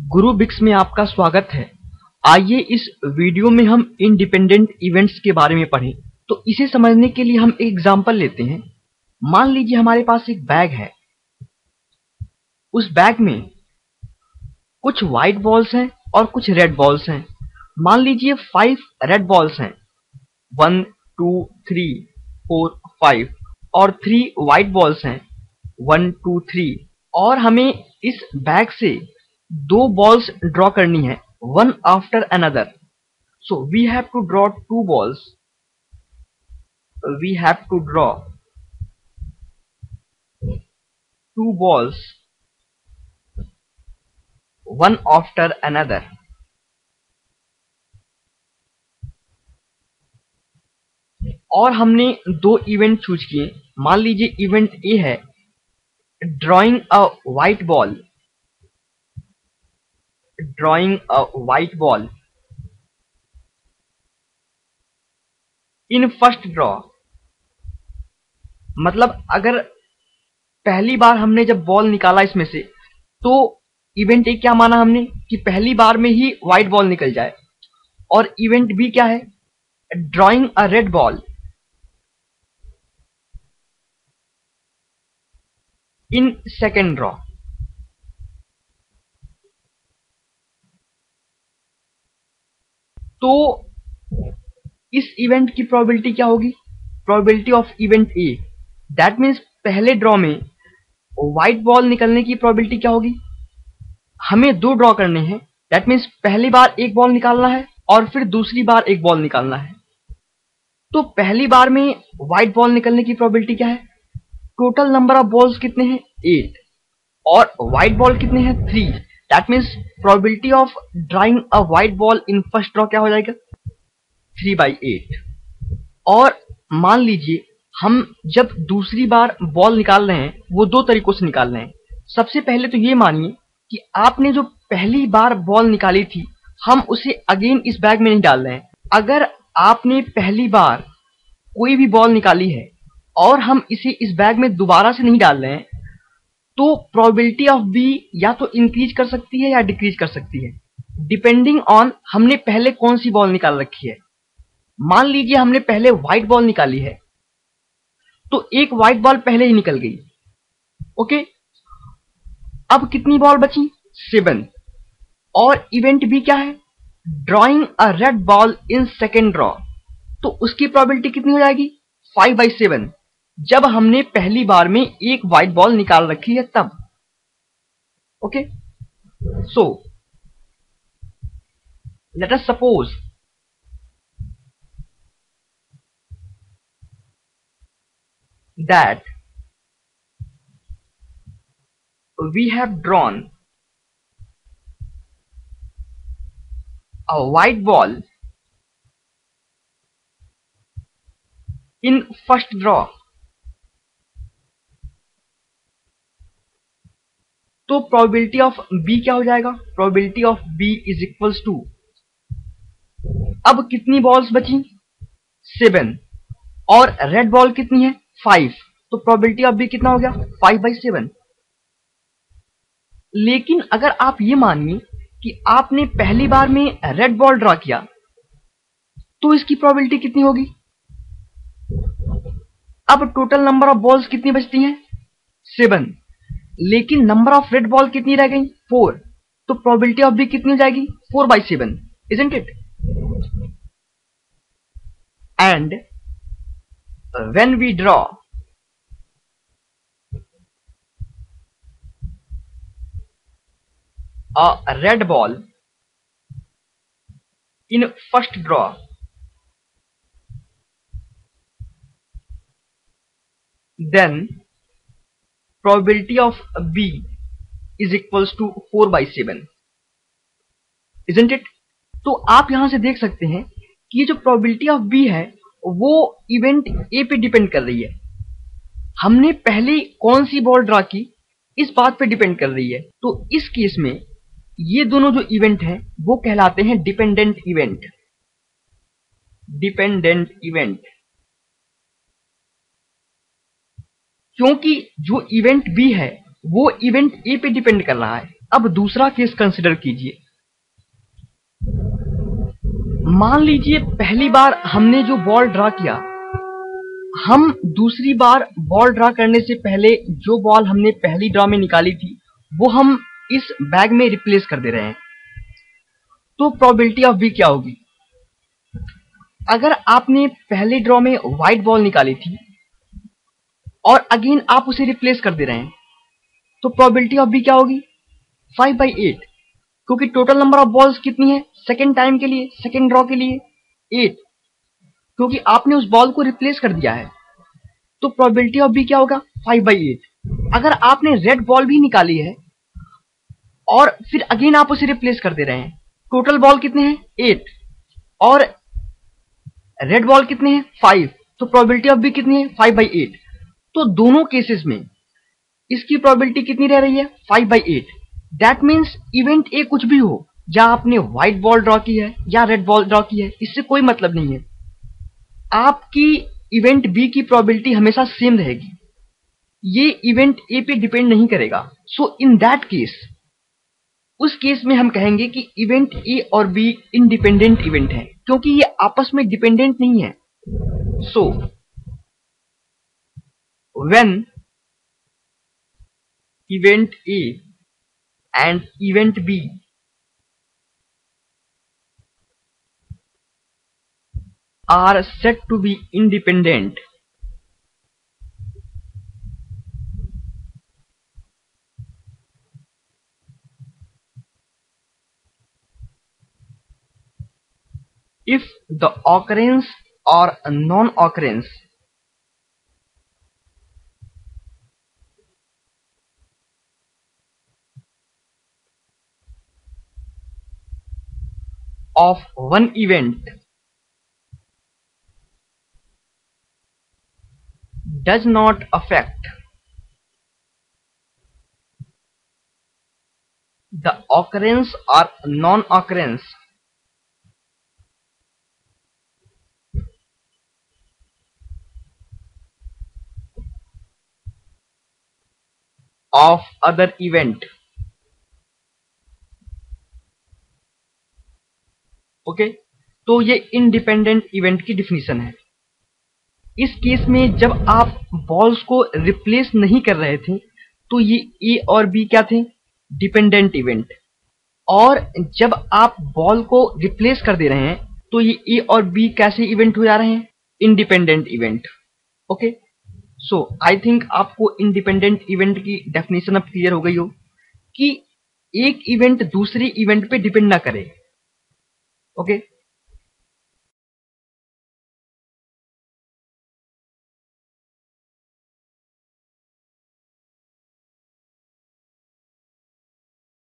गुरु बिक्स में आपका स्वागत है। आइए इस वीडियो में हम इंडिपेंडेंट इवेंट्स के बारे में पढ़ें। तो इसे समझने के लिए हम एक एग्जांपल लेते हैं। मान लीजिए हमारे पास एक बैग है। उस बैग में कुछ व्हाइट बॉल्स हैं और कुछ रेड बॉल्स हैं। मान लीजिए 5 रेड बॉल्स हैं, 1 2 3 4 5, और 3 व्हाइट बॉल्स हैं, 1 2 3। और हमें इस बैग से 2 बॉल्स ड्रॉ करनी है, one after another. So we have to draw 2 balls. We have to draw 2 balls one after another. और हमने 2 इवेंट चूज किए। मान लीजिए इवेंट ए है drawing a white ball, drawing a white ball in first draw. मतलब अगर पहली बार हमने जब बॉल निकाला इसमें से, तो इवेंट ए क्या माना हमने कि पहली बार में ही व्हाइट बॉल निकल जाए। और इवेंट बी क्या है, drawing a red ball in second draw. तो इस इवेंट की प्रोबेबिलिटी क्या होगी, probability of event A. That means पहले ड्रॉ में व्हाइट बॉल निकलने की प्रोबेबिलिटी क्या होगी। हमें 2 ड्रॉ करने हैं, दैट मीन्स पहली बार एक बॉल निकालना है और फिर दूसरी बार एक बॉल निकालना है। तो पहली बार में व्हाइट बॉल निकलने की प्रोबेबिलिटी क्या है, टोटल नंबर ऑफ बॉल्स कितने हैं 8 और व्हाइट बॉल कितने हैं 3। That means probability of drawing a white ball in first draw क्या हो जाएगा, 3/8। और मान लीजिए हम जब दूसरी बार बॉल निकाल रहे हैं वो 2 तरीकों से निकाल रहे हैं। सबसे पहले तो ये मानिए कि आपने जो पहली बार बॉल निकाली थी हम उसे अगेन इस बैग में नहीं डाल रहे हैं। अगर आपने पहली बार कोई भी बॉल निकाली है और हम इसे इस बैग में दोबारा से नहीं डाल रहे हैं, तो प्रोबेबिलिटी ऑफ बी या तो इंक्रीज कर सकती है या डिक्रीज कर सकती है, डिपेंडिंग ऑन हमने पहले कौन सी बॉल निकाल रखी है। मान लीजिए हमने पहले व्हाइट बॉल निकाली है, तो एक व्हाइट बॉल पहले ही निकल गई। ओके, अब कितनी बॉल बची, 7। और इवेंट भी क्या है, drawing a red ball in second draw. तो उसकी प्रोबेबिलिटी कितनी हो जाएगी, 5/7, जब हमने पहली बार में एक व्हाइट बॉल निकाल रखी है तब। Okay, so let us suppose that we have drawn a white ball in first draw। तो प्रोबेबिलिटी ऑफ बी क्या हो जाएगा, probability of B is equals to, अब कितनी बॉल्स बची 7 और रेड बॉल कितनी है 5, तो प्रोबेबिलिटी ऑफ बी कितना हो गया 5/7। लेकिन अगर आप ये मानिए कि आपने पहली बार में रेड बॉल ड्रॉ किया, तो इसकी प्रोबेबिलिटी कितनी होगी। अब टोटल नंबर ऑफ बॉल्स कितनी बचती हैं 7, लेकिन नंबर ऑफ रेड बॉल कितनी रह गई 4, तो प्रोबेबिलिटी ऑफ बी कितनी हो जाएगी 4/7, isn't it? And when we draw a red ball in first draw, then probability of B is equals to 4/7, isn't it? तो आप यहां से देख सकते हैं कि ये जो प्रोबेबिलिटी ऑफ बी है वो इवेंट ए पे डिपेंड कर रही है। हमने पहले कौन सी बॉल ड्रॉ की इस बात पे डिपेंड कर रही है। तो इस केस में ये दोनों जो इवेंट हैं वो कहलाते हैं डिपेंडेंट इवेंट, डिपेंडेंट इवेंट। क्योंकि जो इवेंट बी है वो इवेंट ए पे डिपेंड कर रहा है। अब दूसरा केस कंसिडर कीजिए। मान लीजिए पहली बार हमने जो बॉल ड्रा किया, हम दूसरी बार बॉल ड्रा करने से पहले जो बॉल हमने पहली ड्रॉ में निकाली थी वो हम इस बैग में रिप्लेस कर दे रहे हैं। तो प्रोबेबिलिटी ऑफ बी क्या होगी? अगर आपने पहले ड्रॉ में व्हाइट बॉल निकाली थी और अगेन आप उसे रिप्लेस कर दे रहे हैं, तो प्रोबेबिलिटी ऑफ बी क्या होगी? 5/8, क्योंकि टोटल नंबर ऑफ बॉल्स कितनी है सेकेंड टाइम के लिए, सेकेंड ड्रॉ के लिए? 8, क्योंकि आपने उस बॉल को रिप्लेस कर दिया है। तो प्रोबेबिलिटी ऑफ बी क्या होगा? 5/8। अगर आपने रेड बॉल भी निकाली है और फिर अगेन आप उसे रिप्लेस कर दे रहे हैं, टोटल बॉल कितने हैं? 8, और रेड बॉल कितने हैं? 5, तो प्रोबेबिलिटी ऑफ बी कितनी है? 5/8। तो दोनों केसेस में इसकी प्रोबेबिलिटी कितनी रह रही है? 5/8। दैट मीन्स इवेंट ए कुछ भी हो, जहां आपने व्हाइट बॉल ड्रॉ की है या रेड बॉल ड्रॉ की है, इससे कोई मतलब नहीं है। आपकी इवेंट बी की प्रोबेबिलिटी हमेशा सेम रहेगी, ये इवेंट ए पे डिपेंड नहीं करेगा। सो इन दैट केस, उस केस में हम कहेंगे कि इवेंट ए और बी इंडिपेंडेंट इवेंट है, क्योंकि ये आपस में डिपेंडेंट नहीं है। So when event A and event B are said to be independent, if the occurrence or non-occurrence of one event does not affect the occurrence or non-occurrence of other event। Okay, तो ये independent event की definition है। इस case में जब आप balls को replace नहीं कर रहे थे तो ये ए और बी क्या थे? Dependent event. और जब आप बॉल को रिप्लेस कर दे रहे हैं तो ये ए और बी कैसे इवेंट हो जा रहे हैं? Independent event. Okay, so I think आपको इंडिपेंडेंट इवेंट की डेफिनेशन अब क्लियर हो गई हो कि एक इवेंट दूसरी इवेंट पे डिपेंड ना करे। ओके